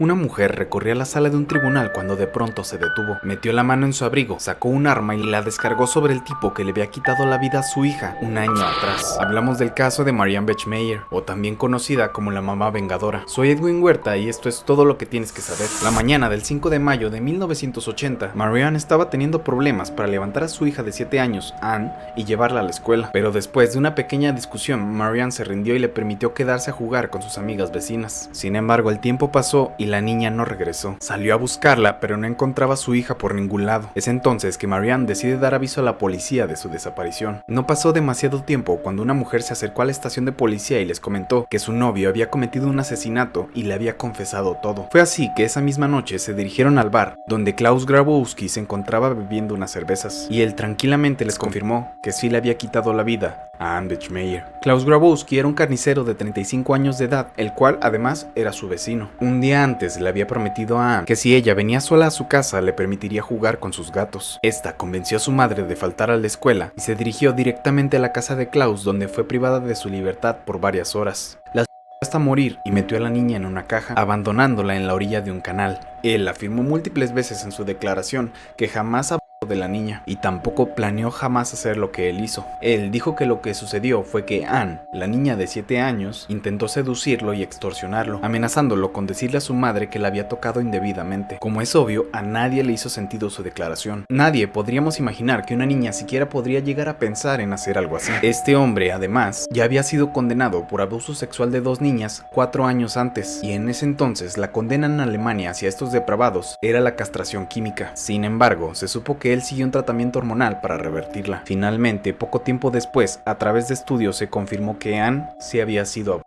Una mujer recorría la sala de un tribunal cuando de pronto se detuvo. Metió la mano en su abrigo, sacó un arma y la descargó sobre el tipo que le había quitado la vida a su hija un año atrás. Hablamos del caso de Marianne Bechmeyer, o también conocida como la mamá vengadora. Soy Edwin Huerta y esto es todo lo que tienes que saber. La mañana del 5 de mayo de 1980, Marianne estaba teniendo problemas para levantar a su hija de 7 años, Anne, y llevarla a la escuela. Pero después de una pequeña discusión, Marianne se rindió y le permitió quedarse a jugar con sus amigas vecinas. Sin embargo, el tiempo pasó y la niña no regresó. Salió a buscarla, pero no encontraba a su hija por ningún lado. Es entonces que Marianne decide dar aviso a la policía de su desaparición. No pasó demasiado tiempo cuando una mujer se acercó a la estación de policía y les comentó que su novio había cometido un asesinato y le había confesado todo. Fue así que esa misma noche se dirigieron al bar, donde Klaus Grabowski se encontraba bebiendo unas cervezas, y él tranquilamente les confirmó que sí le había quitado la vida a Anne Bechmeyer. Klaus Grabowski era un carnicero de 35 años de edad, el cual además era su vecino. Un día antes le había prometido a Anne que si ella venía sola a su casa le permitiría jugar con sus gatos. Esta convenció a su madre de faltar a la escuela y se dirigió directamente a la casa de Klaus, donde fue privada de su libertad por varias horas. La hasta morir y metió a la niña en una caja, abandonándola en la orilla de un canal. Él afirmó múltiples veces en su declaración que jamás de la niña y tampoco planeó jamás hacer lo que él hizo. Él dijo que lo que sucedió fue que Anne, la niña de 7 años, intentó seducirlo y extorsionarlo, amenazándolo con decirle a su madre que la había tocado indebidamente. Como es obvio, a nadie le hizo sentido su declaración. Nadie podríamos imaginar que una niña siquiera podría llegar a pensar en hacer algo así. Este hombre, además, ya había sido condenado por abuso sexual de 2 niñas 4 años antes, y en ese entonces la condena en Alemania hacia estos depravados era la castración química. Sin embargo, se supo que él siguió un tratamiento hormonal para revertirla. Finalmente, poco tiempo después, a través de estudios se confirmó que Anne sí había sido.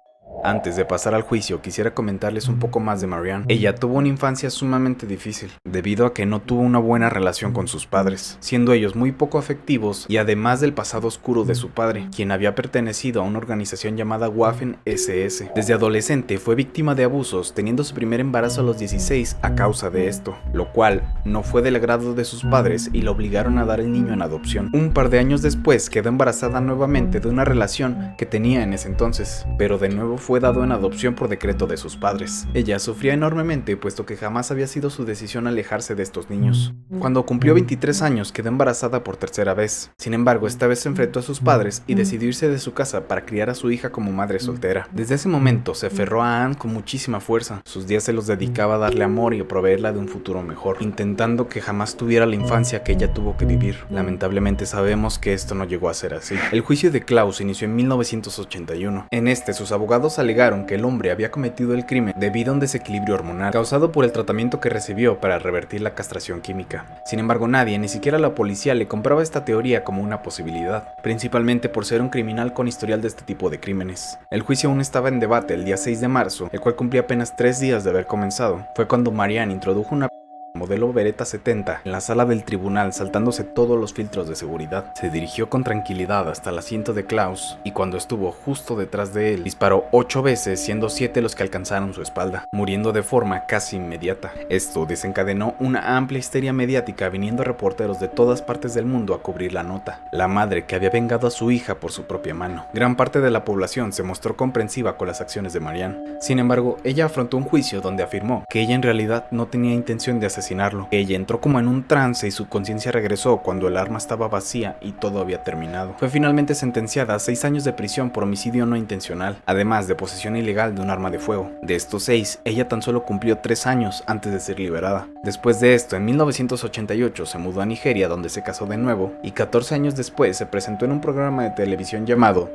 Antes de pasar al juicio, quisiera comentarles un poco más de Marianne. Ella tuvo una infancia sumamente difícil, debido a que no tuvo una buena relación con sus padres, siendo ellos muy poco afectivos y además del pasado oscuro de su padre, quien había pertenecido a una organización llamada Waffen SS. Desde adolescente fue víctima de abusos, teniendo su primer embarazo a los 16 a causa de esto, lo cual no fue del agrado de sus padres y la obligaron a dar el niño en adopción. Un par de años después quedó embarazada nuevamente de una relación que tenía en ese entonces, pero de nuevo fue dado en adopción por decreto de sus padres. Ella sufría enormemente puesto que jamás había sido su decisión alejarse de estos niños. Cuando cumplió 23 años quedó embarazada por tercera vez. Sin embargo, esta vez se enfrentó a sus padres y decidió irse de su casa para criar a su hija como madre soltera. Desde ese momento se aferró a Anne con muchísima fuerza. Sus días se los dedicaba a darle amor y a proveerla de un futuro mejor, intentando que jamás tuviera la infancia que ella tuvo que vivir. Lamentablemente sabemos que esto no llegó a ser así. El juicio de Klaus inició en 1981. En este, sus abogados alegaron que el hombre había cometido el crimen debido a un desequilibrio hormonal causado por el tratamiento que recibió para revertir la castración química. Sin embargo, nadie, ni siquiera la policía, le compraba esta teoría como una posibilidad, principalmente por ser un criminal con historial de este tipo de crímenes. El juicio aún estaba en debate el día 6 de marzo, el cual cumplía apenas 3 días de haber comenzado. Fue cuando Marianne introdujo una modelo Beretta 70 en la sala del tribunal, saltándose todos los filtros de seguridad. Se dirigió con tranquilidad hasta el asiento de Klaus y cuando estuvo justo detrás de él, disparó 8 veces, siendo 7 los que alcanzaron su espalda, muriendo de forma casi inmediata. Esto desencadenó una amplia histeria mediática, viniendo reporteros de todas partes del mundo a cubrir la nota. La madre que había vengado a su hija por su propia mano. Gran parte de la población se mostró comprensiva con las acciones de Marianne. Sin embargo, ella afrontó un juicio donde afirmó que ella en realidad no tenía intención de asesinarlo. Ella entró como en un trance y su conciencia regresó cuando el arma estaba vacía y todo había terminado. Fue finalmente sentenciada a 6 años de prisión por homicidio no intencional, además de posesión ilegal de un arma de fuego. De estos 6, ella tan solo cumplió 3 años antes de ser liberada. Después de esto, en 1988 se mudó a Nigeria, donde se casó de nuevo, y 14 años después se presentó en un programa de televisión llamado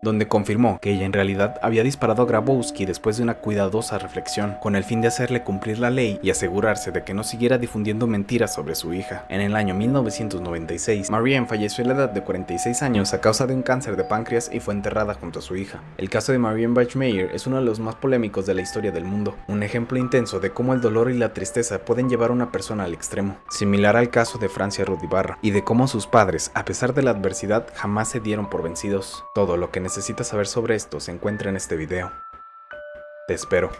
donde confirmó que ella en realidad había disparado a Grabowski después de una cuidadosa reflexión, con el fin de hacerle cumplir la ley y asegurarse de que no siguiera difundiendo mentiras sobre su hija. En el año 1996, Marianne falleció a la edad de 46 años a causa de un cáncer de páncreas y fue enterrada junto a su hija. El caso de Marianne Bechmeyer es uno de los más polémicos de la historia del mundo, un ejemplo intenso de cómo el dolor y la tristeza pueden llevar a una persona al extremo, similar al caso de Francia Ruth Ibarra, y de cómo sus padres, a pesar de la adversidad, jamás se dieron por vencidos. Todo lo que necesitas saber sobre esto se encuentra en este video. Te espero.